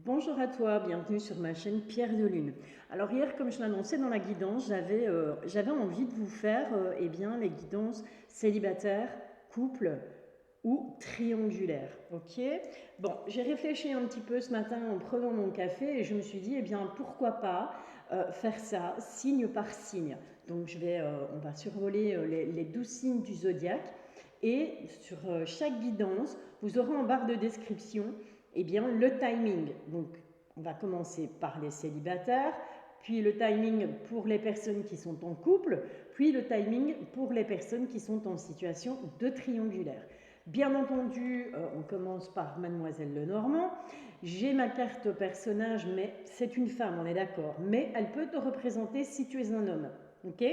Bonjour à toi, bienvenue sur ma chaîne Pierre de Lune. Alors hier, comme je l'annonçais dans la guidance, j'avais envie de vous faire eh bien, les guidances célibataires, couple ou triangulaires. Ok. Bon, j'ai réfléchi un petit peu ce matin en prenant mon café et je me suis dit, eh bien, pourquoi pas faire ça signe par signe. Donc on va survoler les 12 signes du zodiaque et sur chaque guidance, vous aurez en barre de description eh bien, le timing. Donc, on va commencer par les célibataires, puis le timing pour les personnes qui sont en couple, puis le timing pour les personnes qui sont en situation de triangulaire. Bien entendu, on commence par Mademoiselle Lenormand. J'ai ma carte personnage, mais c'est une femme, on est d'accord. Mais elle peut te représenter si tu es un homme. Ok?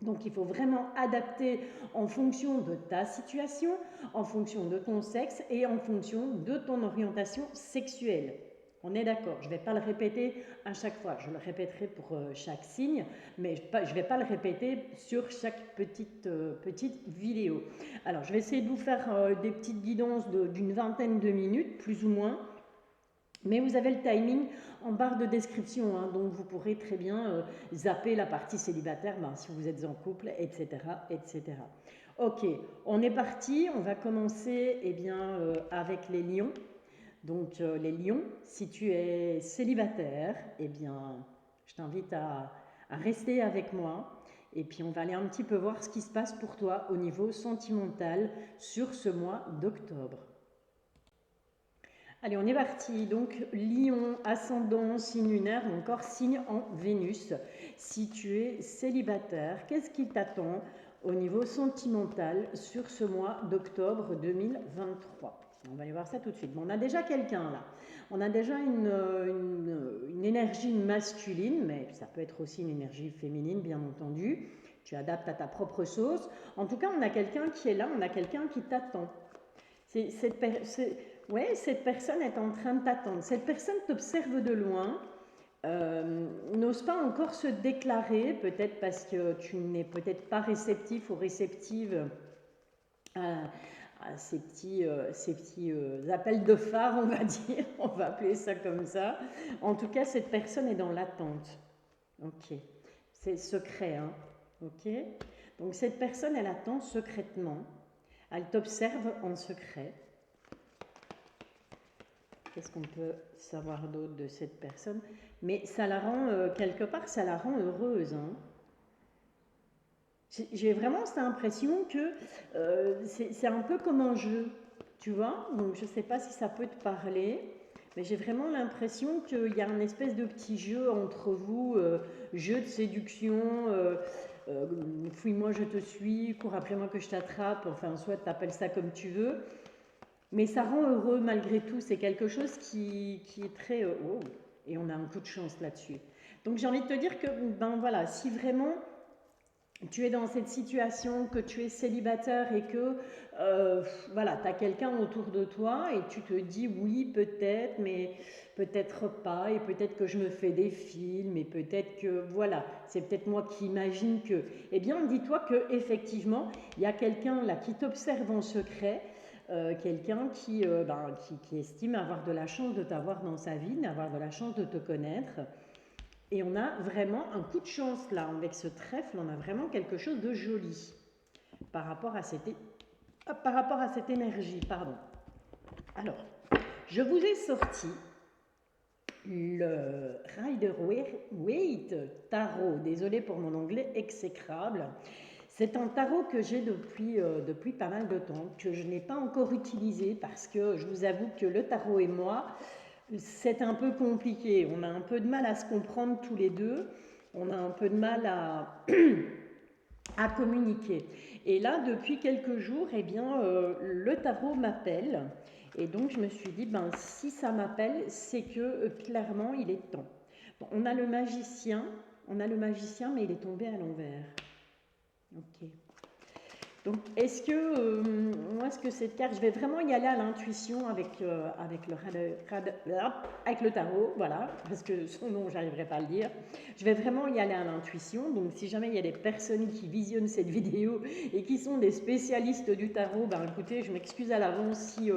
Donc il faut vraiment adapter en fonction de ta situation, en fonction de ton sexe et en fonction de ton orientation sexuelle. On est d'accord, je ne vais pas le répéter à chaque fois, je le répéterai pour chaque signe, mais je ne vais pas le répéter sur chaque petite vidéo. Alors je vais essayer de vous faire des petites guidances d'une vingtaine de minutes, plus ou moins. Mais vous avez le timing en barre de description, hein, donc vous pourrez très bien zapper la partie célibataire si vous êtes en couple, etc., etc. Ok, on est parti, on va commencer eh bien, avec les lions. Donc les lions, si tu es célibataire, eh bien, je t'invite à rester avec moi et puis on va aller un petit peu voir ce qui se passe pour toi au niveau sentimental sur ce mois d'octobre. Allez, on est parti. Donc, Lion, ascendant, signe lunaire ou encore signe en Vénus. Si tu es célibataire, qu'est-ce qui t'attend au niveau sentimental sur ce mois d'octobre 2023? On va aller voir ça tout de suite. Bon, on a déjà quelqu'un là. On a déjà une énergie masculine, mais ça peut être aussi une énergie féminine, bien entendu. Tu adaptes à ta propre sauce. En tout cas, on a quelqu'un qui est là, on a quelqu'un qui t'attend. Cette personne est en train de t'attendre. Cette personne t'observe de loin, n'ose pas encore se déclarer, peut-être parce que tu n'es peut-être pas réceptif ou réceptive à ces petits appels de phare, on va dire, on va appeler ça comme ça. En tout cas, cette personne est dans l'attente. Ok, c'est secret, hein. Ok, donc cette personne, elle attend secrètement. Elle t'observe en secret. Qu'est-ce qu'on peut savoir d'autre de cette personne? Mais ça la rend, quelque part, ça la rend heureuse, hein. J'ai vraiment cette impression que c'est un peu comme un jeu, tu vois? Donc je ne sais pas si ça peut te parler, mais j'ai vraiment l'impression qu'il y a un espèce de petit jeu entre vous, jeu de séduction, fouille-moi, je te suis, cours après moi que je t'attrape, enfin, soit tu appelles ça comme tu veux. Mais ça rend heureux malgré tout, c'est quelque chose qui est très... oh, et on a un coup de chance là-dessus. Donc j'ai envie de te dire que, ben voilà, si vraiment tu es dans cette situation, que tu es célibataire et que voilà, tu as quelqu'un autour de toi et tu te dis oui, peut-être, mais peut-être pas, et peut-être que je me fais des films, et peut-être que voilà, c'est peut-être moi qui imagine que. Eh bien, dis-toi que effectivement, il y a quelqu'un là qui t'observe en secret. Quelqu'un qui estime avoir de la chance de t'avoir dans sa vie, d'avoir de la chance de te connaître. Et on a vraiment un coup de chance là, avec ce trèfle, on a vraiment quelque chose de joli par rapport à cette énergie. Pardon. Alors, je vous ai sorti le Rider-Waite Tarot. Désolée pour mon anglais exécrable. C'est un tarot que j'ai depuis pas mal de temps, que je n'ai pas encore utilisé parce que je vous avoue que le tarot et moi, c'est un peu compliqué. On a un peu de mal à se comprendre tous les deux. On a un peu de mal à communiquer. Et là, depuis quelques jours, eh bien, le tarot m'appelle. Et donc, je me suis dit, ben, si ça m'appelle, c'est que clairement, il est temps. Bon, on a le magicien, mais il est tombé à l'envers. Ok. Donc, est-ce que cette carte, je vais vraiment y aller à l'intuition avec le tarot, voilà, parce que son nom, j'arriverai pas à le dire. Je vais vraiment y aller à l'intuition. Donc, si jamais il y a des personnes qui visionnent cette vidéo et qui sont des spécialistes du tarot, ben écoutez, je m'excuse à l'avance si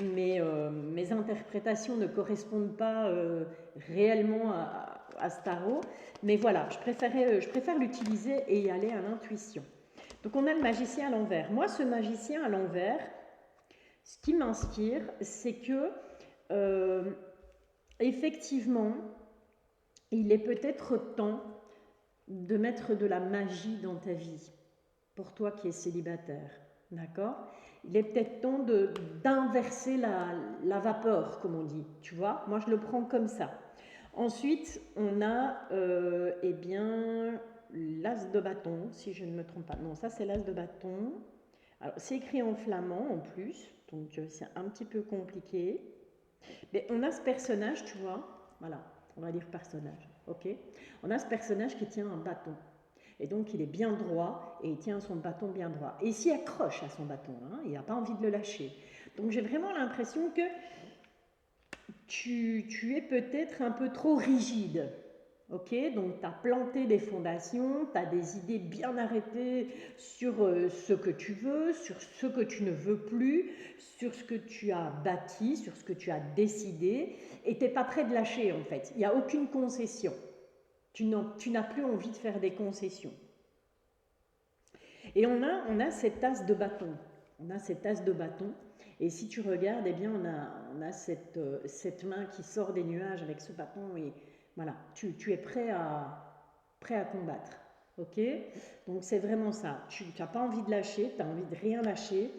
mes interprétations ne correspondent pas réellement à ce tarot. Mais voilà, je préfère l'utiliser et y aller à l'intuition. Donc on a le magicien à l'envers. Moi, ce magicien à l'envers, ce qui m'inspire, c'est que effectivement, il est peut-être temps de mettre de la magie dans ta vie, pour toi qui es célibataire, d'accord? Il est peut-être temps d'inverser la vapeur, comme on dit, tu vois? Moi, je le prends comme ça. Ensuite, on a, eh bien, l'as de bâton, si je ne me trompe pas. Non, ça, c'est l'as de bâton. Alors, c'est écrit en flamand, en plus, donc c'est un petit peu compliqué. Mais on a ce personnage, tu vois, voilà, on va dire personnage, ok? On a ce personnage qui tient un bâton. Et donc il est bien droit et il tient son bâton bien droit. Et il s'y accroche à son bâton, hein, il n'a pas envie de le lâcher. Donc j'ai vraiment l'impression que tu es peut-être un peu trop rigide. Ok, donc tu as planté des fondations, tu as des idées bien arrêtées sur ce que tu veux, sur ce que tu ne veux plus, sur ce que tu as bâti, sur ce que tu as décidé, et tu n'es pas prêt de lâcher en fait. Il n'y a aucune concession. Tu n'as plus envie de faire des concessions. Et on a cette tasse de bâton. On a cette tasse de bâton. Et si tu regardes, eh bien, on a cette main qui sort des nuages avec ce bâton. Et voilà, tu es prêt à combattre. Ok? Donc c'est vraiment ça. Tu n'as pas envie de lâcher, tu as envie de rien lâcher.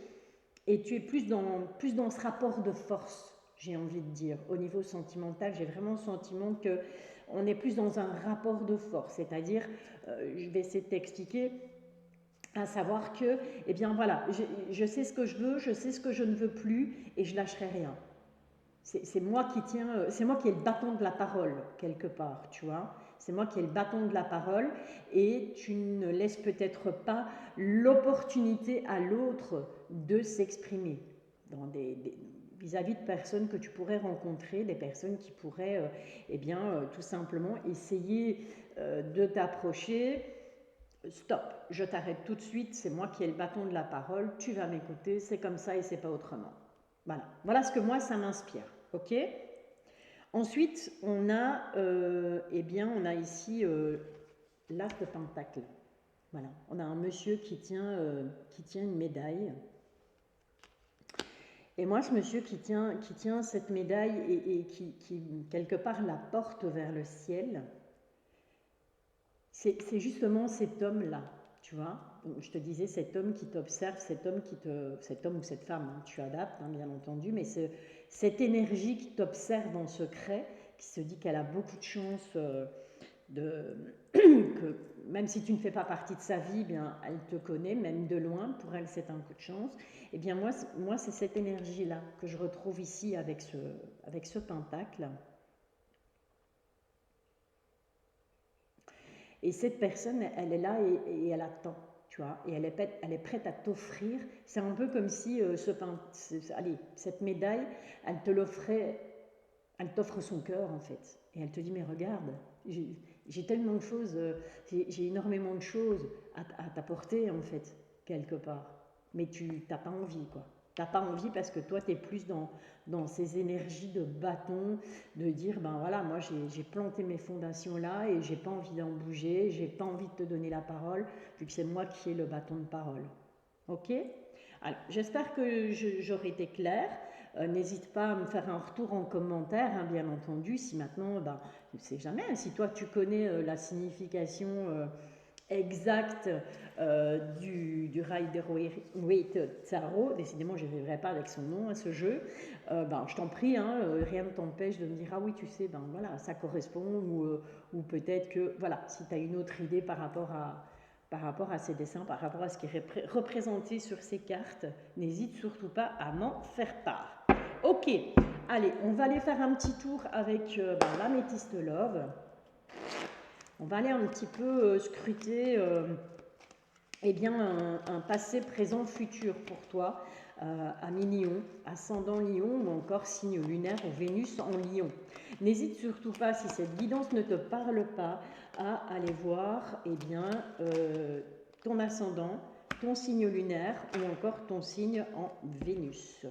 Et tu es plus dans ce rapport de force, j'ai envie de dire. Au niveau sentimental, j'ai vraiment le sentiment que on est plus dans un rapport de force. C'est-à-dire, je vais essayer de t'expliquer, à savoir que, eh bien voilà, je sais ce que je veux, je sais ce que je ne veux plus et je lâcherai rien. C'est moi qui tiens, c'est moi qui ai le bâton de la parole quelque part, tu vois. C'est moi qui ai le bâton de la parole et tu ne laisses peut-être pas l'opportunité à l'autre de s'exprimer dans vis-à-vis de personnes que tu pourrais rencontrer, des personnes qui pourraient, eh bien, tout simplement essayer de t'approcher. Stop, je t'arrête tout de suite, c'est moi qui ai le bâton de la parole, tu vas m'écouter, c'est comme ça et c'est pas autrement. Voilà, voilà ce que moi ça m'inspire, ok? Ensuite, on a, eh bien, on a ici l'as de pentacle. Voilà, on a un monsieur qui tient une médaille. Et moi, ce monsieur qui tient cette médaille et qui, quelque part, la porte vers le ciel, c'est justement cet homme-là, tu vois. Je te disais, cet homme qui t'observe, cet homme ou cette femme, hein, tu adaptes, hein, bien entendu, mais cette énergie qui t'observe en secret, qui se dit qu'elle a beaucoup de chance que même si tu ne fais pas partie de sa vie, bien, elle te connaît, même de loin, pour elle c'est un coup de chance. Et bien moi c'est cette énergie-là que je retrouve ici avec ce pentacle. Et cette personne, elle est là et elle attend, tu vois, et elle est prête à t'offrir. C'est un peu comme si cette médaille, elle t'offre son cœur en fait. Et elle te dit, mais regarde, j'ai tellement de choses, j'ai énormément de choses à t'apporter en fait, quelque part. Mais tu n'as pas envie, quoi. Tu n'as pas envie parce que toi, tu es plus dans ces énergies de bâton, de dire, ben voilà, moi j'ai planté mes fondations là et j'ai pas envie d'en bouger, j'ai pas envie de te donner la parole, vu que c'est moi qui ai le bâton de parole. Ok? Alors, j'espère que j'aurai été claire. N'hésite pas à me faire un retour en commentaire, hein, bien entendu, si maintenant, ben, je ne sais jamais, si toi tu connais la signification exacte du Rider-Waite Tarot, décidément je n'arriverai pas avec son nom à ce jeu, ben, je t'en prie, hein, rien ne t'empêche de me dire, ah oui, tu sais, ben voilà, ça correspond, ou peut-être que, voilà, si tu as une autre idée par rapport à ces dessins, par rapport à ce qui est représenté sur ces cartes, n'hésite surtout pas à m'en faire part. Ok, allez, on va aller faire un petit tour avec l'améthyste Love. On va aller un petit peu scruter eh bien, un passé, présent, futur pour toi, à mi-lion, ascendant lion ou encore signe lunaire ou Vénus en lion. N'hésite surtout pas, si cette guidance ne te parle pas, à aller voir eh bien, ton ascendant, ton signe lunaire ou encore ton signe en Vénus.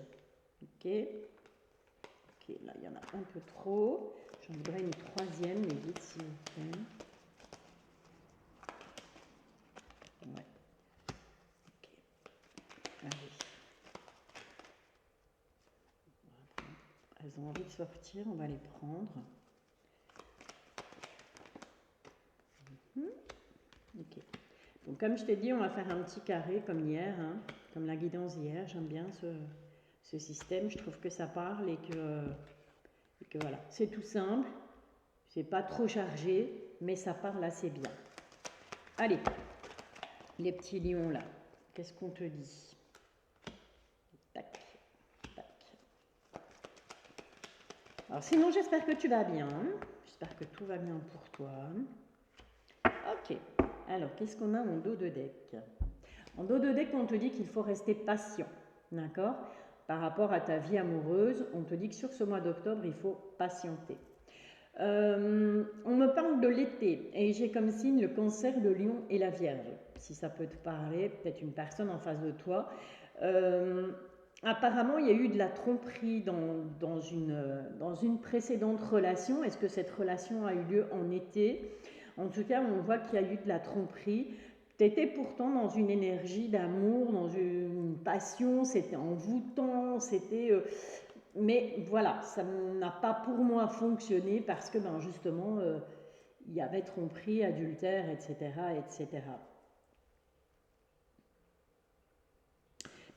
Ok. Ok, là, il y en a un peu trop. J'en voudrais une troisième, mais vite, s'il vous plaît. Ouais. Ok. Allez. Elles ont envie de sortir, on va les prendre. Ok. Donc, comme je t'ai dit, on va faire un petit carré comme hier, hein, comme la guidance hier. J'aime bien ce système. Je trouve que ça parle et que voilà. C'est tout simple. C'est pas trop chargé, mais ça parle assez bien. Allez, les petits lions là. Qu'est-ce qu'on te dit? Tac, tac. Alors sinon, j'espère que tu vas bien. J'espère que tout va bien pour toi. Ok. Alors, qu'est-ce qu'on a en dos de deck? En dos de deck, on te dit qu'il faut rester patient. D'accord? Par rapport à ta vie amoureuse, on te dit que sur ce mois d'octobre, il faut patienter. On me parle de l'été et j'ai comme signe le cancer, le lion et la vierge. Si ça peut te parler, peut-être une personne en face de toi. Apparemment, il y a eu de la tromperie dans une précédente relation. Est-ce que cette relation a eu lieu en été? En tout cas, on voit qu'il y a eu de la tromperie. Tu étais pourtant dans une énergie d'amour, dans une passion, c'était envoûtant, mais voilà, ça n'a pas pour moi fonctionné parce que ben justement, il y avait tromperie, adultère, etc., etc.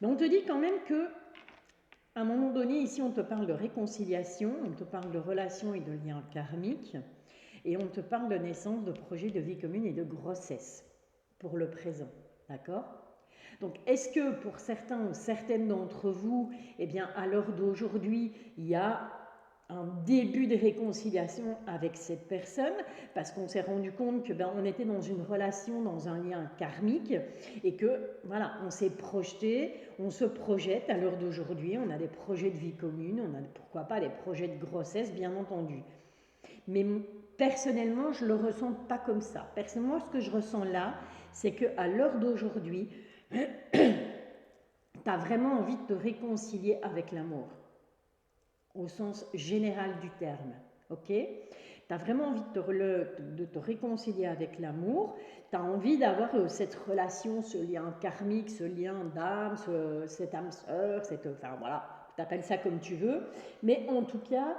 Mais on te dit quand même que, à un moment donné, ici, on te parle de réconciliation, on te parle de relations et de liens karmiques, et on te parle de naissance, de projets de vie commune et de grossesse pour le présent. D'accord? Donc, est-ce que pour certains ou certaines d'entre vous, eh bien, à l'heure d'aujourd'hui, il y a un début de réconciliation avec cette personne parce qu'on s'est rendu compte que on était dans une relation, dans un lien karmique et que voilà, on s'est projeté, on se projette à l'heure d'aujourd'hui, on a des projets de vie commune, on a pourquoi pas des projets de grossesse bien entendu. Mais personnellement, je le ressens pas comme ça. Personnellement, ce que je ressens là, c'est que à l'heure d'aujourd'hui, tu as vraiment envie de te réconcilier avec l'amour au sens général du terme. Ok? Tu as vraiment envie de te réconcilier avec l'amour, tu as envie d'avoir cette relation, ce lien karmique, ce lien d'âme, cette âme sœur, enfin voilà, tu appelles ça comme tu veux, mais en tout cas,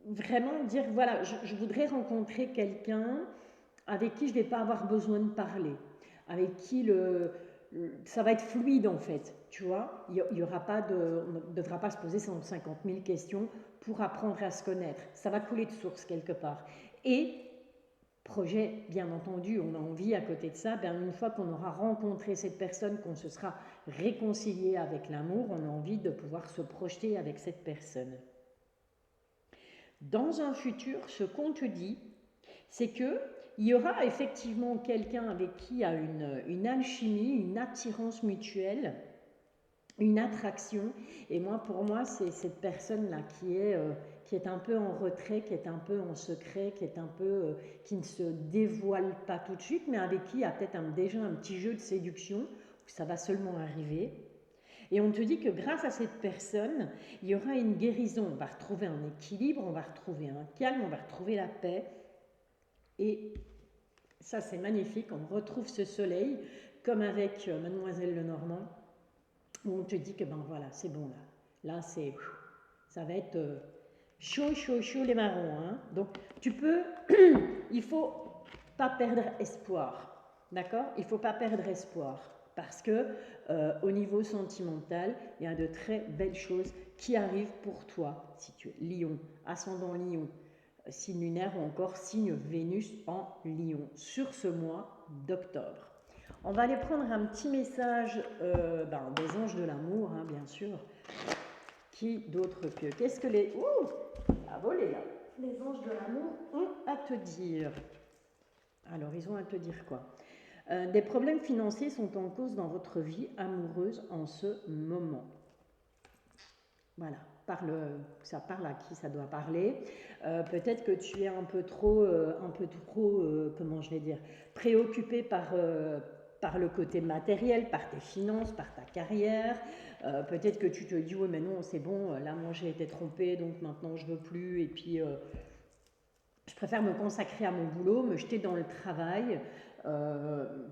vraiment dire voilà, je voudrais rencontrer quelqu'un avec qui je ne vais pas avoir besoin de parler, avec qui ça va être fluide en fait, tu vois. On ne devra pas se poser 150 000 questions pour apprendre à se connaître. Ça va couler de source quelque part. Et projet, bien entendu, on a envie à côté de ça, une fois qu'on aura rencontré cette personne, qu'on se sera réconcilié avec l'amour, on a envie de pouvoir se projeter avec cette personne. Dans un futur, ce qu'on te dit, c'est que il y aura effectivement quelqu'un avec qui il y a une alchimie, une attirance mutuelle, une attraction. Et pour moi, c'est cette personne-là qui est un peu en retrait, qui est un peu en secret, qui ne se dévoile pas tout de suite, mais avec qui il y a peut-être déjà un petit jeu de séduction, où ça va seulement arriver. Et on te dit que grâce à cette personne, il y aura une guérison. On va retrouver un équilibre, on va retrouver un calme, on va retrouver la paix. Et ça, c'est magnifique. On retrouve ce soleil, comme avec Mademoiselle Lenormand, où on te dit que voilà, c'est bon là. Là, ça va être chaud, chaud, chaud les marrons. Hein. Donc, il faut pas perdre espoir. D'accord? Il faut pas perdre espoir. Parce que au niveau sentimental, il y a de très belles choses qui arrivent pour toi. Si tu es Lion, ascendant Lion, signe lunaire ou encore signe Vénus en Lion sur ce mois d'octobre. On va aller prendre un petit message des anges de l'amour, hein, bien sûr. Qui d'autre que... Qu'est-ce que les... Ouh, à voler là. Les anges de l'amour ont à te dire. Alors, ils ont à te dire quoi? Des problèmes financiers sont en cause dans votre vie amoureuse en ce moment. Voilà, ça parle à qui ça doit parler. Peut-être que tu es un peu trop, comment je vais dire, préoccupé par par le côté matériel, par tes finances, par ta carrière. Peut-être que tu te dis, oui, mais non, c'est bon, là, moi, j'ai été trompée, donc maintenant, je veux plus. Et puis, je préfère me consacrer à mon boulot, me jeter dans le travail,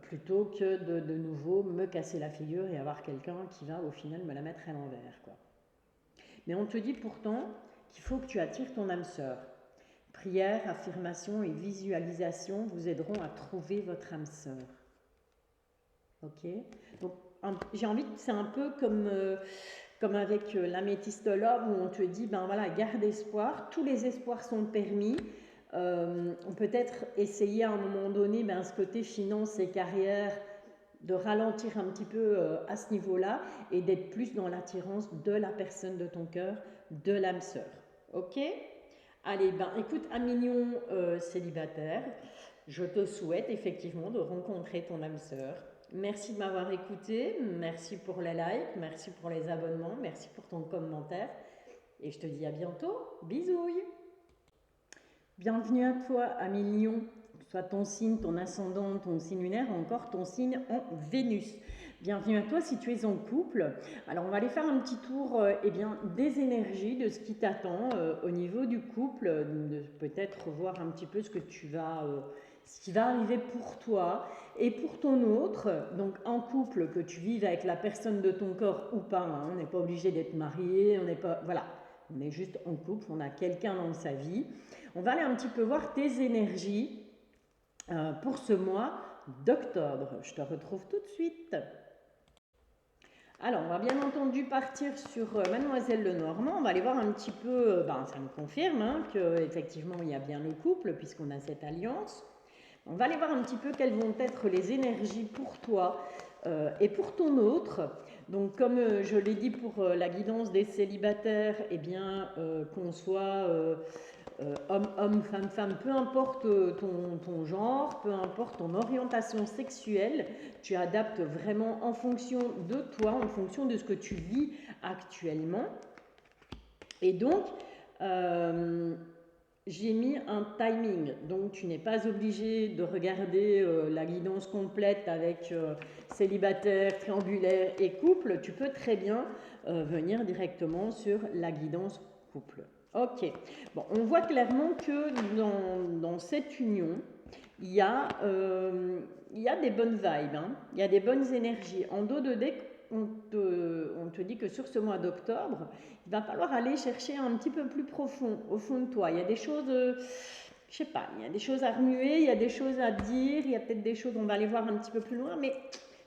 plutôt que de nouveau me casser la figure et avoir quelqu'un qui va, au final, me la mettre à l'envers, quoi. Mais on te dit pourtant qu'il faut que tu attires ton âme sœur. Prière, affirmation et visualisation vous aideront à trouver votre âme sœur. Ok. Donc, j'ai envie, c'est un peu comme avec l'améthyste love où on te dit, ben voilà, garde espoir, tous les espoirs sont permis. On peut être essayer à un moment donné, ben, ce côté finance et carrière, de ralentir un petit peu à ce niveau-là et d'être plus dans l'attirance de la personne de ton cœur, de l'âme sœur. Ok. Allez, ben écoute, un million célibataire, je te souhaite effectivement de rencontrer ton âme sœur. Merci de m'avoir écouté, merci pour les likes, merci pour les abonnements, merci pour ton commentaire et je te dis à bientôt. Bisouilles. Bienvenue à toi, ami Lion, soit ton signe, ton ascendant, ton signe lunaire ou encore ton signe en Vénus. Bienvenue à toi si tu es en couple. Alors on va aller faire un petit tour des énergies, de ce qui t'attend au niveau du couple, de peut-être voir un petit peu ce qui va arriver pour toi et pour ton autre. Donc en couple, que tu vives avec la personne de ton corps ou pas, hein, on n'est pas obligé d'être marié, on n'est pas, voilà, on est juste en couple, on a quelqu'un dans sa vie. On va aller un petit peu voir tes énergies pour ce mois d'octobre. Je te retrouve tout de suite. Alors, on va bien entendu partir sur Mademoiselle Lenormand. On va aller voir un petit peu, ça nous confirme qu'effectivement il y a bien le couple puisqu'on a cette alliance. On va aller voir un petit peu quelles vont être les énergies pour toi et pour ton autre. Donc comme je l'ai dit pour la guidance des célibataires, eh bien qu'on soit homme, femme, peu importe ton genre, peu importe ton orientation sexuelle, tu adaptes vraiment en fonction de toi, en fonction de ce que tu vis actuellement. Et donc, j'ai mis un timing, donc tu n'es pas obligé de regarder la guidance complète avec célibataire, triangulaire et couple. Tu peux très bien venir directement sur la guidance couple. Ok, bon, on voit clairement que dans cette union, il y a des bonnes vibes, hein, il y a des bonnes énergies. En dos de deck, on te dit que sur ce mois d'octobre, il va falloir aller chercher un petit peu plus profond, au fond de toi. Il y a des choses, je sais pas, il y a des choses à remuer, il y a des choses à dire, il y a peut-être des choses, on va aller voir un petit peu plus loin, mais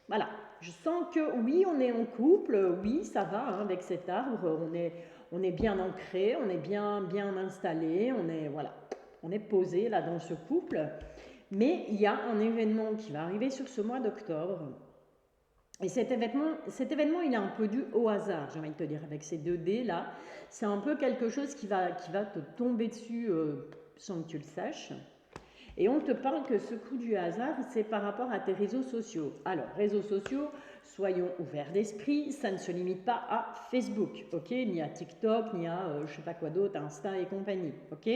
voilà, je sens que oui, on est en couple, oui, ça va, hein, avec cet arbre, on est bien ancré, on est bien installé, on est posé là dans ce couple. Mais il y a un événement qui va arriver sur ce mois d'octobre. Et cet événement, il est un peu dû au hasard, j'ai envie de te dire, avec ces 2D là. C'est un peu quelque chose qui va te tomber dessus sans que tu le saches. Et on te parle que ce coup du hasard, c'est par rapport à tes réseaux sociaux. Alors, réseaux sociaux, soyons ouverts d'esprit, ça ne se limite pas à Facebook, ok, ni à TikTok, ni à je sais pas quoi d'autre, Insta et compagnie, ok.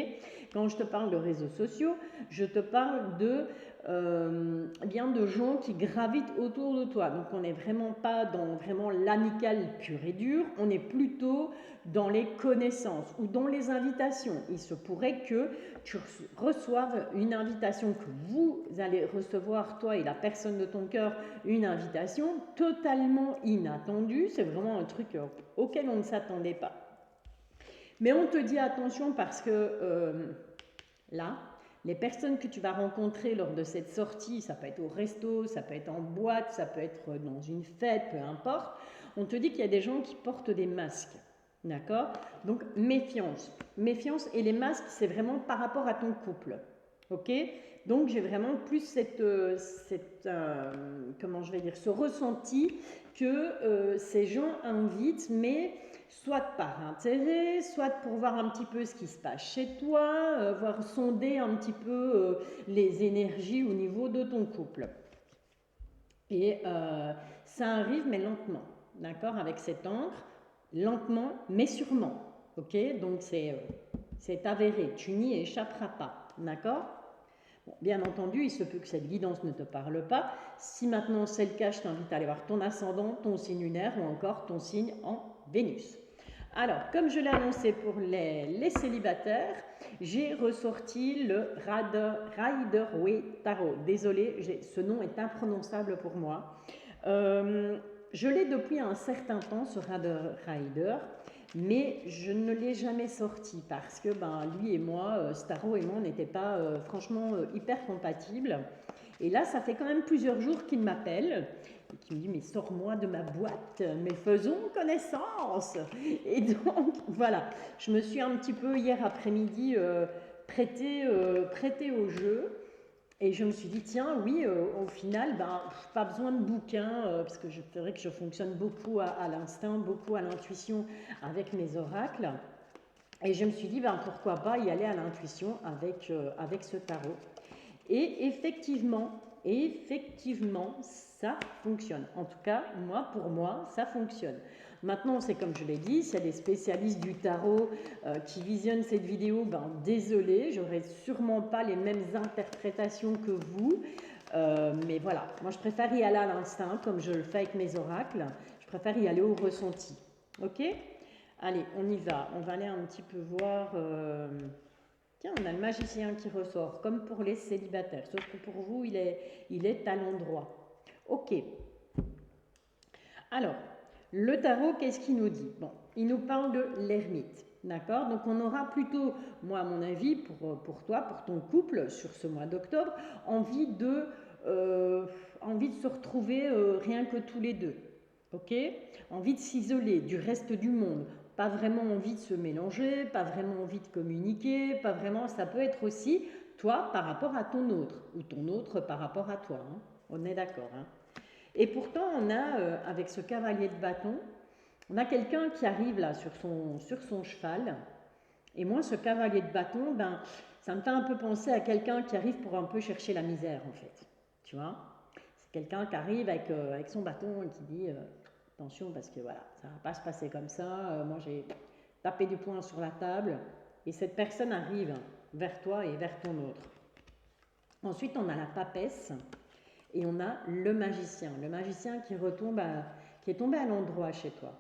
Quand je te parle de réseaux sociaux, je te parle de de gens qui gravitent autour de toi. Donc on n'est vraiment pas dans vraiment l'amical pur et dur, on est plutôt dans les connaissances ou dans les invitations. Il se pourrait que tu reçoives une invitation, que vous allez recevoir, toi et la personne de ton cœur, une invitation totalement inattendue. C'est vraiment un truc auquel on ne s'attendait pas. Mais on te dit attention parce que là, les personnes que tu vas rencontrer lors de cette sortie, ça peut être au resto, ça peut être en boîte, ça peut être dans une fête, peu importe, on te dit qu'il y a des gens qui portent des masques. D'accord? Donc, méfiance. Méfiance, et les masques, c'est vraiment par rapport à ton couple. Ok? Donc, j'ai vraiment plus ce ressenti que ces gens invitent, mais soit par intérêt, soit pour voir un petit peu ce qui se passe chez toi, voir sonder un petit peu les énergies au niveau de ton couple. Et ça arrive, mais lentement. D'accord? Avec cette encre. Lentement, mais sûrement. Ok? Donc c'est avéré. Tu n'y échapperas pas. D'accord? Bon, bien entendu, il se peut que cette guidance ne te parle pas. Si maintenant c'est le cas, je t'invite à aller voir ton ascendant, ton signe lunaire ou encore ton signe en Vénus. Alors, comme je l'ai annoncé pour les célibataires, j'ai ressorti le Rider-Waite Tarot. Désolée, ce nom est imprononçable pour moi. Je l'ai depuis un certain temps, ce Rider, mais je ne l'ai jamais sorti parce que lui et moi, Staro et moi, on n'était pas franchement hyper compatibles. Et là, ça fait quand même plusieurs jours qu'il m'appelle et qu'il me dit mais sors-moi de ma boîte, mais faisons connaissance. Et donc voilà, je me suis un petit peu hier après-midi prêtée au jeu. Et je me suis dit, tiens, oui, au final, pas besoin de bouquins, parce que c'est vrai que je fonctionne beaucoup à l'instinct, beaucoup à l'intuition avec mes oracles. Et je me suis dit, pourquoi pas y aller à l'intuition avec ce tarot. Et effectivement, ça fonctionne. En tout cas, pour moi, ça fonctionne. Maintenant, c'est comme je l'ai dit, s'il y a des spécialistes du tarot qui visionnent cette vidéo, désolé, j'aurai sûrement pas les mêmes interprétations que vous. Mais voilà, moi je préfère y aller à l'instinct, comme je le fais avec mes oracles. Je préfère y aller au ressenti. Ok? Allez, on y va. On va aller un petit peu voir... Tiens, on a le magicien qui ressort, comme pour les célibataires, sauf que pour vous, il est à l'endroit. Ok. Alors, le tarot, qu'est-ce qu'il nous dit? Bon, il nous parle de l'ermite, d'accord? Donc on aura plutôt, moi à mon avis, pour toi, pour ton couple, sur ce mois d'octobre, envie de se retrouver rien que tous les deux, ok? Envie de s'isoler du reste du monde, pas vraiment envie de se mélanger, pas vraiment envie de communiquer, pas vraiment, ça peut être aussi toi par rapport à ton autre, ou ton autre par rapport à toi, hein? On est d'accord, hein? Et pourtant, on a, avec ce cavalier de bâton, on a quelqu'un qui arrive là sur son cheval. Et moi, ce cavalier de bâton, ça me fait un peu penser à quelqu'un qui arrive pour un peu chercher la misère, en fait. Tu vois? C'est quelqu'un qui arrive avec son bâton et qui dit attention, parce que voilà, ça ne va pas se passer comme ça. Moi, j'ai tapé du poing sur la table. Et cette personne arrive vers toi et vers ton autre. Ensuite, on a la papesse. Et on a le magicien qui qui est tombé à l'endroit chez toi.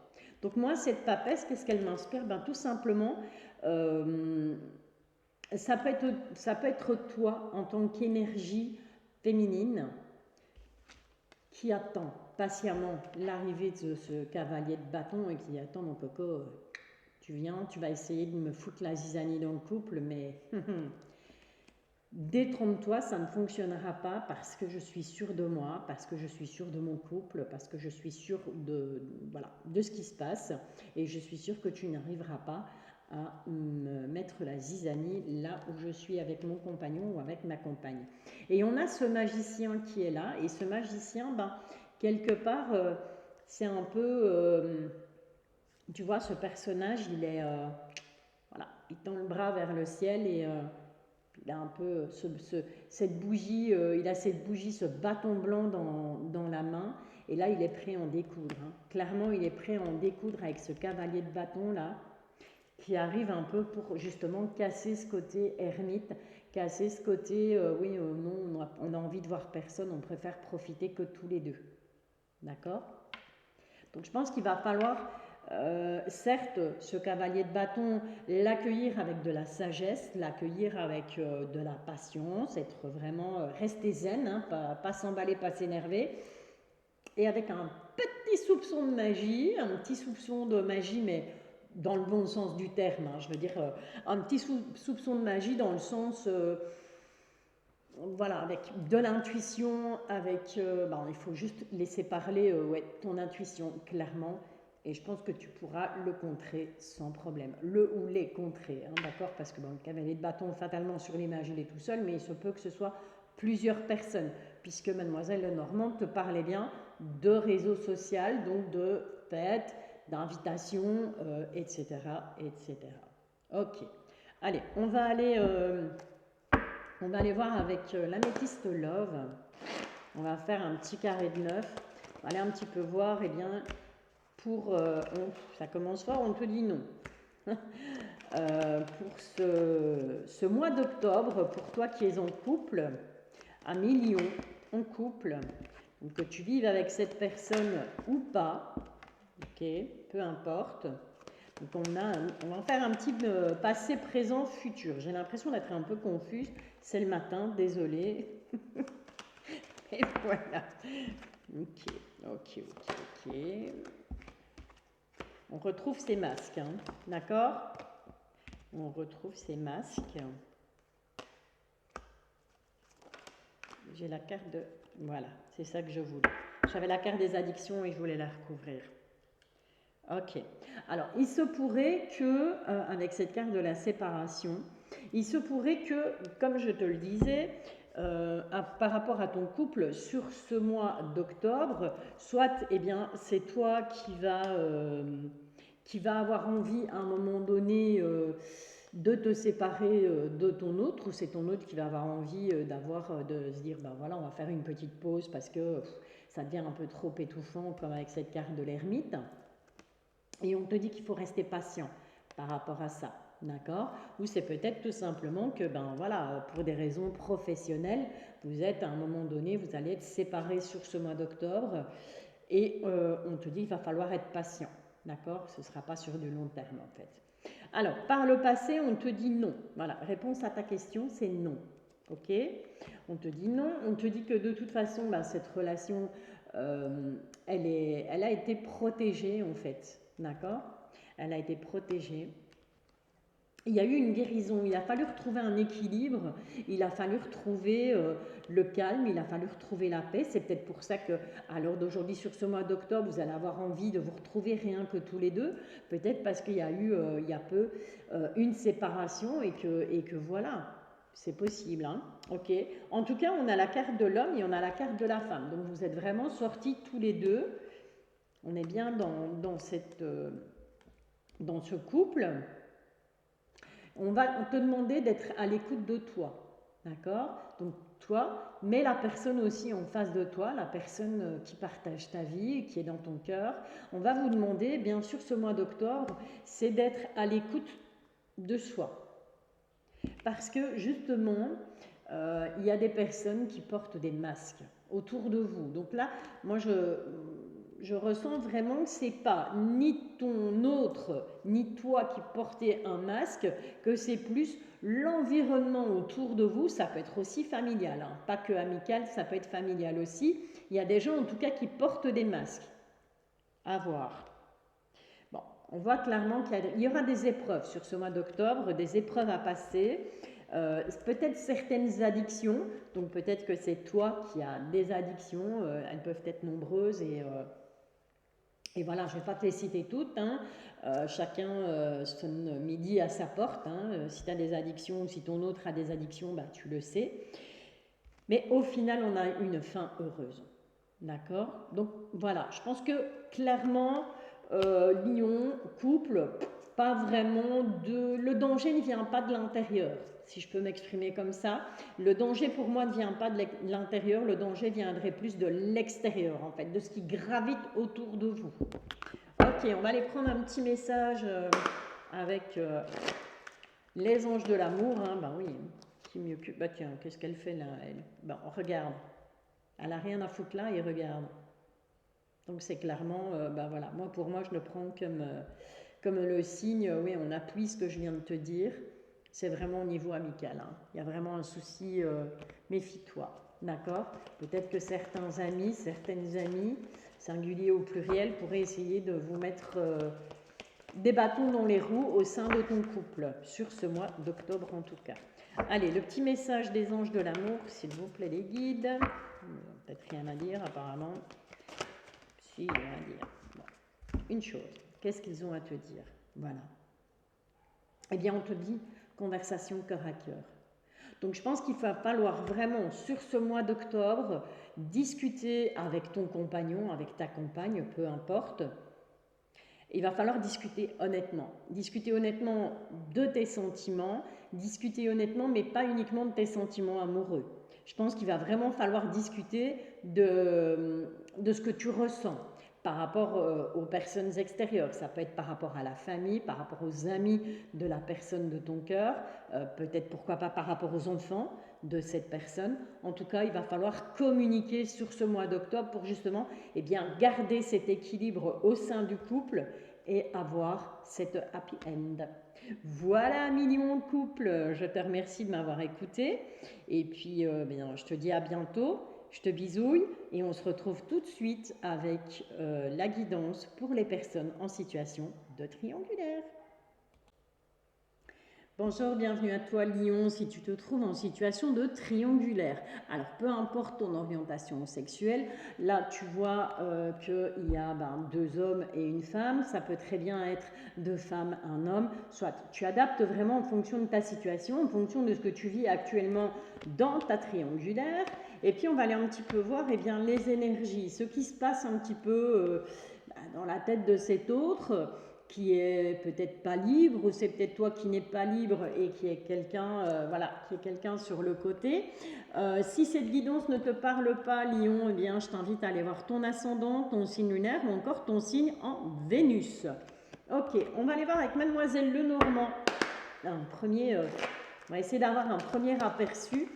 Donc moi, cette papesse, qu'est-ce qu'elle m'inspire? Tout simplement, ça peut être toi en tant qu'énergie féminine qui attend patiemment l'arrivée de ce cavalier de bâton et qui attend, mon coco, tu viens, tu vas essayer de me foutre la zizanie dans le couple, mais détrompe-toi, ça ne fonctionnera pas parce que je suis sûre de moi, parce que je suis sûre de mon couple, parce que je suis sûre de ce qui se passe et je suis sûre que tu n'arriveras pas à me mettre la zizanie là où je suis avec mon compagnon ou avec ma compagne. Et on a ce magicien qui est là et ce magicien, quelque part, c'est un peu, tu vois, ce personnage, il est, il tend le bras vers le ciel et il a un peu cette bougie, ce bâton blanc dans la main. Et là, il est prêt à en découdre, hein. Clairement, il est prêt à en découdre avec ce cavalier de bâton là, qui arrive un peu pour justement casser ce côté ermite, casser ce côté, non, on a envie de voir personne, on préfère profiter que tous les deux. D'accord? Donc je pense qu'il va falloir... certes, ce cavalier de bâton, l'accueillir avec de la sagesse, l'accueillir avec de la patience, être vraiment, rester zen, hein, pas s'emballer, pas s'énerver, et avec un petit soupçon de magie, mais dans le bon sens du terme, hein, je veux dire, un petit soupçon de magie dans le sens... avec de l'intuition, il faut juste laisser parler ton intuition, clairement. Et je pense que tu pourras le contrer sans problème. Le ou les contrer, hein, d'accord? Parce que le cavalier de bâton, fatalement, sur l'image, il est tout seul, mais il se peut que ce soit plusieurs personnes, puisque Mademoiselle Lenormand te parlait bien de réseau social, donc de fêtes, d'invitations, etc., etc. Ok. Allez, on va aller voir avec l'améthyste Love. On va faire un petit carré de 9. On va aller un petit peu voir, ça commence fort, on te dit non. pour ce mois d'octobre, pour toi qui es en couple, à Million, en couple, donc que tu vives avec cette personne ou pas, ok, peu importe. Donc on va en faire un petit passé, présent, futur. J'ai l'impression d'être un peu confuse. C'est le matin, désolé. Et voilà. Ok. On retrouve ces masques, hein, d'accord? On retrouve ces masques. J'ai la carte de... Voilà, c'est ça que je voulais. J'avais la carte des addictions et je voulais la recouvrir. Ok. Alors, il se pourrait que, avec cette carte de la séparation, il se pourrait que, comme je te le disais, par rapport à ton couple, sur ce mois d'octobre, soit, eh bien, c'est toi qui va avoir envie à un moment donné de te séparer de ton autre, ou c'est ton autre qui va avoir envie de se dire, ben voilà, on va faire une petite pause parce que ça devient un peu trop étouffant, comme avec cette carte de l'ermite. Et on te dit qu'il faut rester patient par rapport à ça, d'accord? Ou c'est peut-être tout simplement que, ben voilà, pour des raisons professionnelles, vous êtes à un moment donné, vous allez être séparés sur ce mois d'octobre et on te dit qu'il va falloir être patient, d'accord? Ce ne sera pas sur du long terme en fait. Alors, par le passé, on te dit non. Voilà, réponse à ta question, c'est non. Ok? On te dit non, on te dit que de toute façon, ben, cette relation, elle a été protégée en fait. D'accord? Elle a été protégée. Il y a eu une guérison, il a fallu retrouver un équilibre, il a fallu retrouver le calme, il a fallu retrouver la paix. C'est peut-être pour ça que, à l'heure d'aujourd'hui, sur ce mois d'octobre, vous allez avoir envie de vous retrouver rien que tous les deux. Peut-être parce qu'il y a eu, il y a peu, une séparation et que voilà, c'est possible. Hein, ok. En tout cas, on a la carte de l'homme et on a la carte de la femme. Donc vous êtes vraiment sortis tous les deux. On est bien dans ce couple. On te demander d'être à l'écoute de toi, d'accord? Donc toi, mais la personne aussi en face de toi, la personne qui partage ta vie, qui est dans ton cœur. On va vous demander, bien sûr, ce mois d'octobre, c'est d'être à l'écoute de soi. Parce que justement, il y a des personnes qui portent des masques autour de vous. Donc là, moi, je ressens vraiment que c'est pas ni ton autre, ni toi qui portez un masque, que c'est plus l'environnement autour de vous. Ça peut être aussi familial, hein, pas que amical, ça peut être familial aussi. Il y a des gens en tout cas qui portent des masques. À voir. Bon, on voit clairement qu'il y aura des épreuves sur ce mois d'octobre, des épreuves à passer. Peut-être certaines addictions, donc peut-être que c'est toi qui as des addictions, elles peuvent être nombreuses et voilà, je ne vais pas te les citer toutes, hein. Chacun sonne midi à sa porte, hein. Si tu as des addictions ou si ton autre a des addictions, bah, tu le sais. Mais au final, on a une fin heureuse. D'accord? Donc voilà, je pense que clairement, lion, couple, pas vraiment le danger ne vient pas de l'intérieur, si je peux m'exprimer comme ça. Le danger pour moi ne vient pas de l'intérieur, le danger viendrait plus de l'extérieur en fait, de ce qui gravite autour de vous. Ok, on va aller prendre un petit message avec les anges de l'amour. Hein, ben oui, qui m'y occupe. Bah tiens, qu'est-ce qu'elle fait là elle? Ben, regarde. Elle n'a rien à foutre là et regarde. Donc c'est clairement, ben voilà, pour moi je le prends comme le signe, oui, on appuie ce que je viens de te dire. C'est vraiment au niveau amical. Hein. Il y a vraiment un souci, méfie-toi. D'accord? Peut-être que certains amis, certaines amies, singulier ou pluriel, pourraient essayer de vous mettre des bâtons dans les roues au sein de ton couple, sur ce mois d'octobre en tout cas. Allez, le petit message des anges de l'amour, s'il vous plaît les guides. Peut-être rien à dire apparemment. Si, rien à dire. Bon. Une chose, qu'est-ce qu'ils ont à te dire? Voilà. Eh bien, on te dit conversation cœur à cœur. Donc, je pense qu'il va falloir vraiment, sur ce mois d'octobre, discuter avec ton compagnon, avec ta compagne, peu importe. Il va falloir discuter honnêtement. Discuter honnêtement de tes sentiments, discuter honnêtement, mais pas uniquement de tes sentiments amoureux. Je pense qu'il va vraiment falloir discuter de ce que tu ressens. par rapport aux personnes extérieures. Ça peut être par rapport à la famille, par rapport aux amis de la personne de ton cœur, peut-être pourquoi pas par rapport aux enfants de cette personne. En tout cas, il va falloir communiquer sur ce mois d'octobre pour justement garder cet équilibre au sein du couple et avoir cette happy end. Voilà, millions de couples, je te remercie de m'avoir écouté et puis je te dis à bientôt. Je te bisouille et on se retrouve tout de suite avec la guidance pour les personnes en situation de triangulaire. Bonjour, bienvenue à toi Lion, si tu te trouves en situation de triangulaire. Alors, peu importe ton orientation sexuelle, là tu vois qu'il y a deux hommes et une femme, ça peut très bien être deux femmes, un homme, soit tu adaptes vraiment en fonction de ta situation, en fonction de ce que tu vis actuellement dans ta triangulaire. Et puis on va aller un petit peu voir les énergies, ce qui se passe un petit peu dans la tête de cet autre qui est peut-être pas libre, ou c'est peut-être toi qui n'es pas libre et qui est quelqu'un sur le côté. Si cette guidance ne te parle pas, Lion, je t'invite à aller voir ton ascendant, ton signe lunaire ou encore ton signe en Vénus. Ok, on va aller voir avec Mademoiselle Lenormand. On va essayer d'avoir un premier aperçu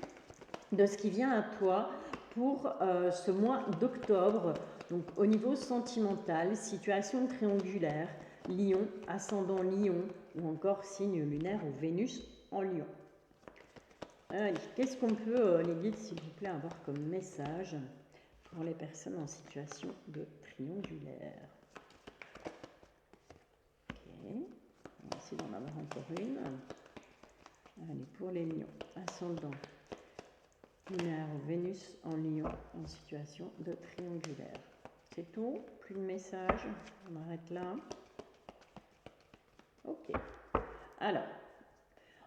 de ce qui vient à toi pour ce mois d'octobre. Donc au niveau sentimental, situation triangulaire, Lion, ascendant Lion ou encore signe lunaire ou Vénus en Lion. Allez, qu'est-ce qu'on peut, les guides, s'il vous plaît, avoir comme message pour les personnes en situation de triangulaire? Ok, on va essayer d'en avoir encore une. Allez, pour les lions, ascendant lunaire ou Vénus en Lion en situation de triangulaire. C'est tout, plus de message, on arrête là. Ok, alors,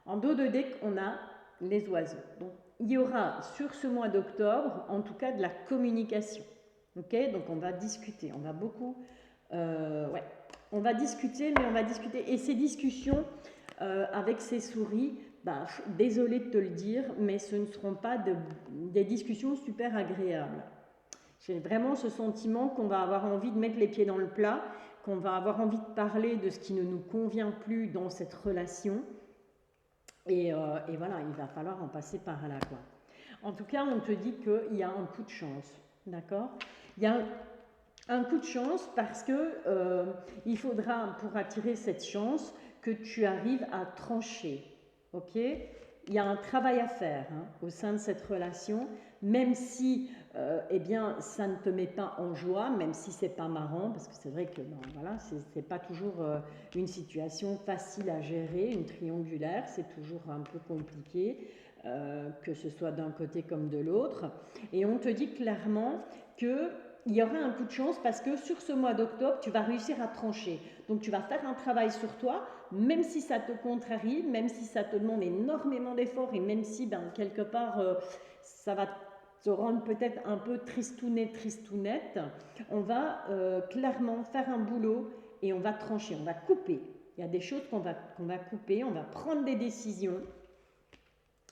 en dos de deck, on a les oiseaux. Donc, il y aura sur ce mois d'octobre, en tout cas, de la communication. Ok, donc on va discuter, on va beaucoup... on va discuter, mais on va discuter. Et ces discussions avec ces souris, désolé de te le dire, mais ce ne seront pas des discussions super agréables. J'ai vraiment ce sentiment qu'on va avoir envie de mettre les pieds dans le plat, qu'on va avoir envie de parler de ce qui ne nous convient plus dans cette relation. Et voilà, il va falloir en passer par là, quoi. En tout cas, on te dit qu'il y a un coup de chance, d'accord? Il y a un coup de chance parce que il faudra, pour attirer cette chance, que tu arrives à trancher, ok? Il y a un travail à faire au sein de cette relation, même si ça ne te met pas en joie, même si c'est pas marrant, parce que c'est vrai que c'est pas toujours une situation facile à gérer, une triangulaire, c'est toujours un peu compliqué, que ce soit d'un côté comme de l'autre. Et on te dit clairement que il y aura un coup de chance parce que sur ce mois d'octobre, tu vas réussir à trancher. Donc tu vas faire un travail sur toi, même si ça te contrarie, même si ça te demande énormément d'efforts et même si quelque part ça va te rendre peut-être un peu tristounette, on va clairement faire un boulot et on va trancher, on va couper. Il y a des choses qu'on va couper, on va prendre des décisions.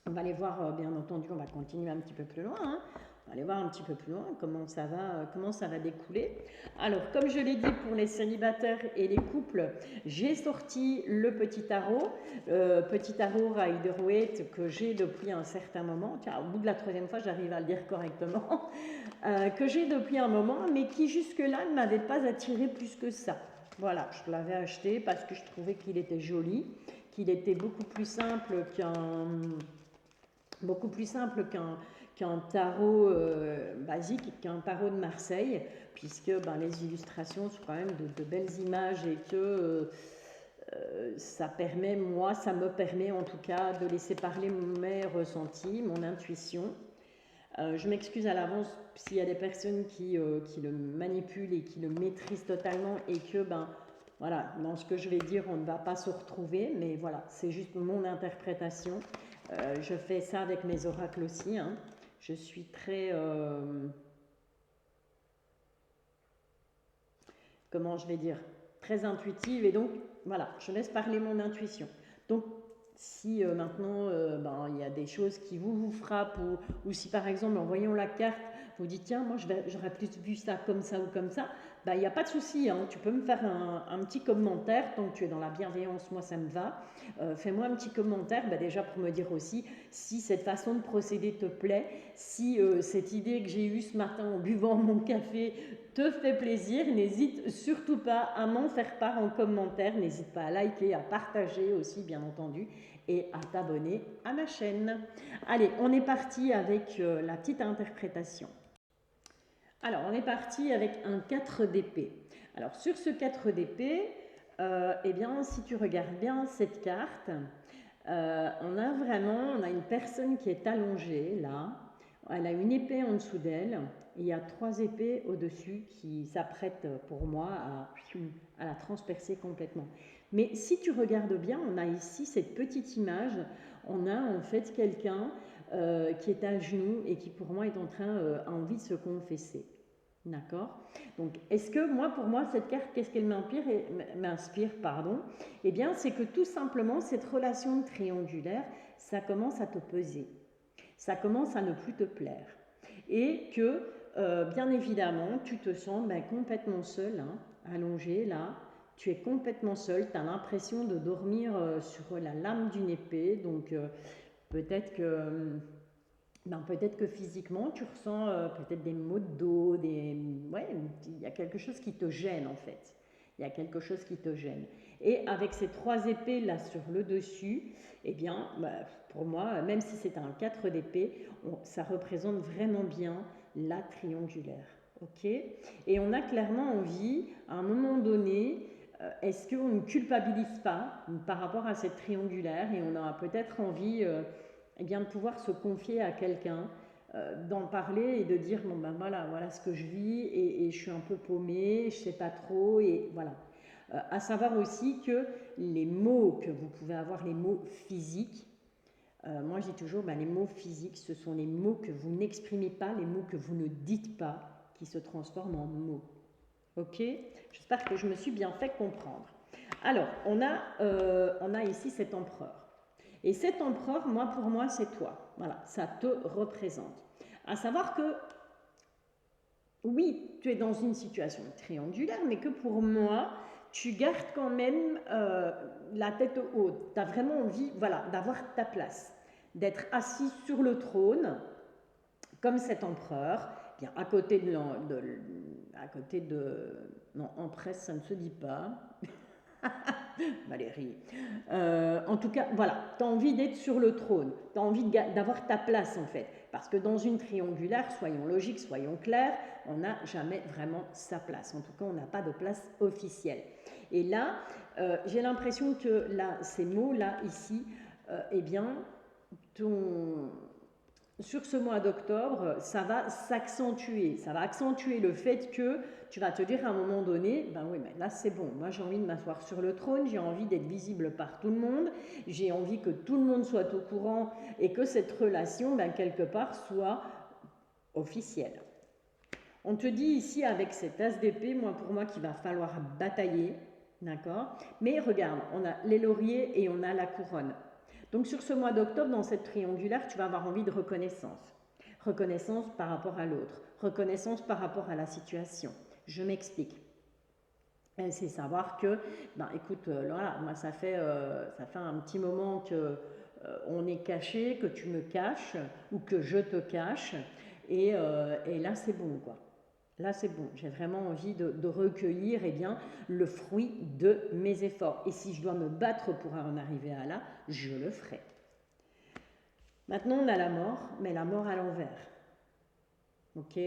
On va les voir, bien entendu, on va continuer un petit peu plus loin. On va aller voir un petit peu plus loin comment ça va découler. Alors, comme je l'ai dit pour les célibataires et les couples, j'ai sorti le petit tarot Rider-Waite que j'ai depuis un certain moment. Tiens, au bout de la troisième fois, j'arrive à le dire correctement. Que j'ai depuis un moment, mais qui jusque-là ne m'avait pas attiré plus que ça. Voilà, je l'avais acheté parce que je trouvais qu'il était joli, qu'il était beaucoup plus simple qu'un tarot basique, qu'un tarot de Marseille, puisque les illustrations sont quand même de belles images et que ça me permet en tout cas de laisser parler mes ressentis, mon intuition. Je m'excuse à l'avance s'il y a des personnes qui le manipulent et qui le maîtrisent totalement et que dans ce que je vais dire, on ne va pas se retrouver, mais voilà, c'est juste mon interprétation. Je fais ça avec mes oracles aussi. Je suis très... comment je vais dire? Très intuitive et donc, voilà, je laisse parler mon intuition. Donc, si maintenant, il y a des choses qui vous frappent ou si par exemple, en voyant la carte, vous dites, tiens, moi j'aurais plus vu ça ou comme ça, il n'y a pas de souci, hein, tu peux me faire un petit commentaire, tant que tu es dans la bienveillance, moi ça me va. Fais-moi un petit commentaire, déjà pour me dire aussi si cette façon de procéder te plaît, si cette idée que j'ai eue ce matin en buvant mon café te fait plaisir. N'hésite surtout pas à m'en faire part en commentaire, n'hésite pas à liker, à partager aussi bien entendu, et à t'abonner à ma chaîne. Allez, on est parti avec la petite interprétation. Alors, on est parti avec un 4 d'épée. Alors, sur ce 4 d'épée, eh bien, si tu regardes bien cette carte, on a une personne qui est allongée là. Elle a une épée en dessous d'elle. Il y a 3 épées au-dessus qui s'apprêtent pour moi à la transpercer complètement. Mais si tu regardes bien, on a ici cette petite image. On a en fait quelqu'un qui est à genoux et qui pour moi est a envie de se confesser. D'accord. Donc, est-ce que pour moi, cette carte, qu'est-ce qu'elle m'inspire, pardon. Eh bien, c'est que tout simplement, cette relation triangulaire, ça commence à te peser. Ça commence à ne plus te plaire. Et que, bien évidemment, tu te sens complètement seul, hein, allongé là. Tu es complètement seul, tu as l'impression de dormir sur la lame d'une épée. Donc, peut-être que physiquement, tu ressens peut-être des maux de dos, il y a quelque chose qui te gêne en fait. Il y a quelque chose qui te gêne. Et avec ces 3 épées là sur le dessus, eh bien, pour moi, même si c'est un 4 d'épée, ça représente vraiment bien la triangulaire. Ok. Et on a clairement envie, à un moment donné, est-ce qu'on ne culpabilise pas par rapport à cette triangulaire et on a peut-être envie de pouvoir se confier à quelqu'un, d'en parler et de dire bon voilà ce que je vis et je suis un peu paumée, je sais pas trop et voilà. À savoir aussi que les mots que vous pouvez avoir, les mots physiques, moi je dis toujours les mots physiques, ce sont les mots que vous n'exprimez pas, les mots que vous ne dites pas, qui se transforment en mots. Ok. J'espère que je me suis bien fait comprendre. Alors on a ici cet empereur. Et cet empereur, pour moi, c'est toi. Voilà, ça te représente. À savoir que, oui, tu es dans une situation triangulaire, mais que pour moi, tu gardes quand même la tête haute. Tu as vraiment envie, d'avoir ta place, d'être assis sur le trône, comme cet empereur, bien à côté de non, empresse, ça ne se dit pas. Valérie. En tout cas, voilà, tu as envie d'être sur le trône, tu as envie d'avoir ta place en fait. Parce que dans une triangulaire, soyons logiques, soyons clairs, on n'a jamais vraiment sa place. En tout cas, on n'a pas de place officielle. Et là, j'ai l'impression que là, ces mots-là, ici, eh bien, sur ce mois d'octobre, ça va s'accentuer. Ça va accentuer le fait que tu vas te dire à un moment donné, oui, mais là c'est bon, moi j'ai envie de m'asseoir sur le trône, j'ai envie d'être visible par tout le monde, j'ai envie que tout le monde soit au courant et que cette relation, quelque part, soit officielle. On te dit ici avec cet as d'épée, pour moi, qu'il va falloir batailler, d'accord. Mais regarde, on a les lauriers et on a la couronne. Donc sur ce mois d'octobre, dans cette triangulaire, tu vas avoir envie de reconnaissance. Reconnaissance par rapport à l'autre, reconnaissance par rapport à la situation. Je m'explique. C'est savoir que, écoute, voilà, moi ça fait un petit moment que on est caché, que tu me caches ou que je te cache, et là c'est bon quoi. Là c'est bon, j'ai vraiment envie de recueillir le fruit de mes efforts. Et si je dois me battre pour en arriver à là, je le ferai. Maintenant on a la mort, mais la mort à l'envers. Ok.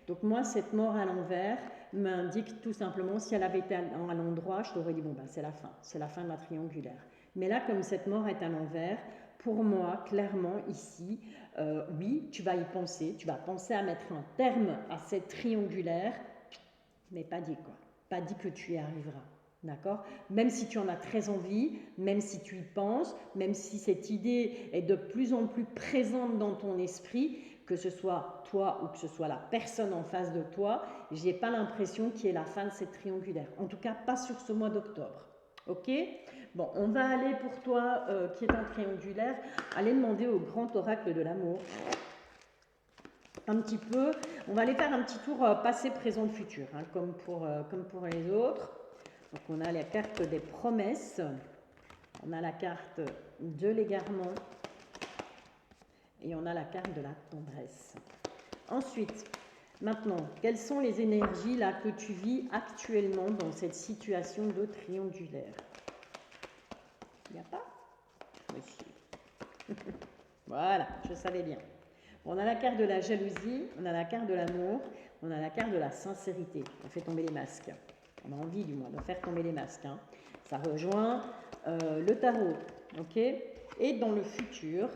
Donc moi, cette mort à l'envers m'indique tout simplement, si elle avait été à l'endroit, je t'aurais dit, c'est la fin de la triangulaire. Mais là, comme cette mort est à l'envers, pour moi, clairement, ici, oui, tu vas y penser, tu vas penser à mettre un terme à cette triangulaire, mais pas dit quoi, pas dit que tu y arriveras. D'accord. Même si tu en as très envie, même si tu y penses, même si cette idée est de plus en plus présente dans ton esprit, que ce soit toi ou que ce soit la personne en face de toi, je n'ai pas l'impression qu'il y ait la fin de cette triangulaire. En tout cas, pas sur ce mois d'octobre. Ok. Bon, on va aller pour toi qui est en triangulaire, aller demander au grand oracle de l'amour un petit peu, on va aller faire un petit tour passé, présent, futur, hein, comme pour les autres. Donc on a la carte des promesses, on a la carte de l'égarement et on a la carte de la tendresse. Ensuite, maintenant, quelles sont les énergies là que tu vis actuellement dans cette situation de triangulaire? Il n'y a pas? Monsieur. Voilà, je savais bien. On a la carte de la jalousie, on a la carte de l'amour, on a la carte de la sincérité. On fait tomber les masques. On a envie du moins de faire tomber les masques. Hein. Ça rejoint le tarot. Ok. Et dans le futur,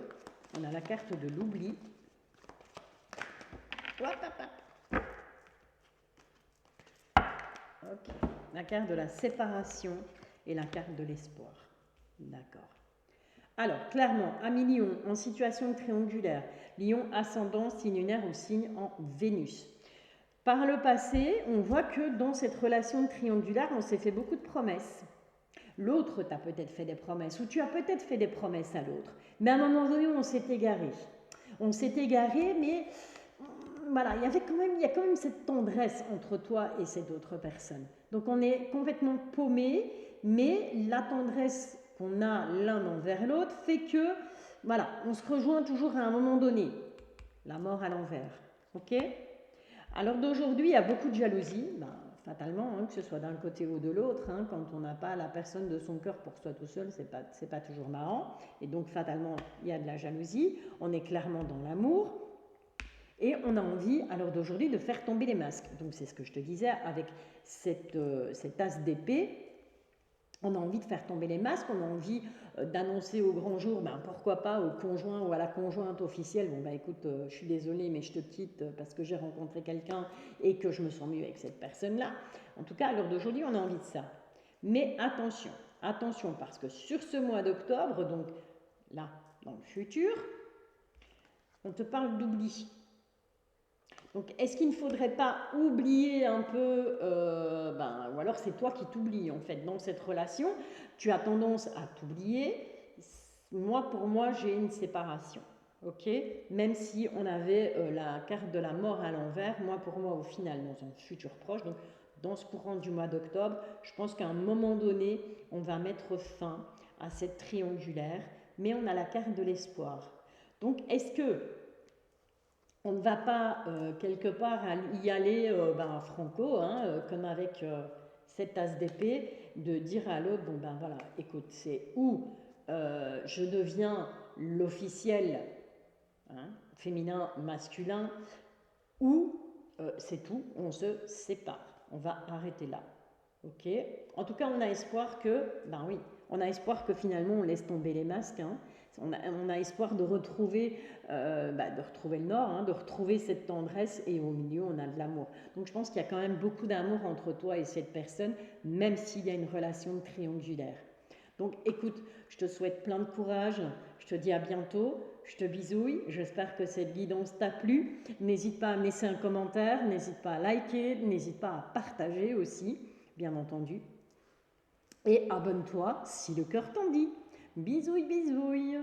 on a la carte de l'oubli. Okay. La carte de la séparation et la carte de l'espoir. D'accord. Alors, clairement, ami Lion, en situation triangulaire, Lion ascendant, signe lunaire ou signe en Vénus. Par le passé, on voit que dans cette relation triangulaire, on s'est fait beaucoup de promesses. L'autre t'a peut-être fait des promesses, ou tu as peut-être fait des promesses à l'autre. Mais à un moment donné, on s'est égaré. On s'est égaré, mais voilà, il y a quand même cette tendresse entre toi et cette autre personne. Donc on est complètement paumé, mais la tendresse qu'on a l'un envers l'autre fait que, voilà, on se rejoint toujours à un moment donné. La mort à l'envers, ok? Alors d'aujourd'hui, il y a beaucoup de jalousie, fatalement, hein, que ce soit d'un côté ou de l'autre, hein, quand on n'a pas la personne de son cœur pour soi tout seul, c'est pas toujours marrant, et donc fatalement, il y a de la jalousie, on est clairement dans l'amour, et on a envie, à l'heure d'aujourd'hui, de faire tomber les masques. Donc c'est ce que je te disais avec cette as d'épée. On a envie de faire tomber les masques, on a envie d'annoncer au grand jour, pourquoi pas au conjoint ou à la conjointe officielle, écoute, je suis désolée mais je te quitte parce que j'ai rencontré quelqu'un et que je me sens mieux avec cette personne-là. En tout cas, à l'heure d'aujourd'hui, on a envie de ça. Mais attention, attention, parce que sur ce mois d'octobre, donc là, dans le futur, on te parle d'oubli. Donc, est-ce qu'il ne faudrait pas oublier un peu, ou alors c'est toi qui t'oublies en fait dans cette relation, tu as tendance à t'oublier. Moi, pour moi, j'ai une séparation, ok? Même si on avait la carte de la mort à l'envers, moi, pour moi, au final, dans un futur proche, donc dans ce courant du mois d'octobre, je pense qu'à un moment donné, on va mettre fin à cette triangulaire, mais on a la carte de l'espoir. Donc, est-ce que on ne va pas quelque part y aller franco, hein, comme avec cette tasse d'épée, de dire à l'autre, voilà, écoute, c'est où je deviens l'officiel, hein, féminin, masculin, ou c'est tout, on se sépare, on va arrêter là. Ok. En tout cas, on a espoir que, oui, on a espoir que finalement on laisse tomber les masques, hein. On a espoir de retrouver le nord, hein, de retrouver cette tendresse, et au milieu on a de l'amour. Donc je pense qu'il y a quand même beaucoup d'amour entre toi et cette personne, même s'il y a une relation triangulaire. Donc écoute, je te souhaite plein de courage, je te dis à bientôt, je te bisouille, j'espère que cette guidance t'a plu. N'hésite pas à me laisser un commentaire, n'hésite pas à liker, n'hésite pas à partager aussi, bien entendu. Et abonne-toi si le cœur t'en dit. Bisouille, bisouille.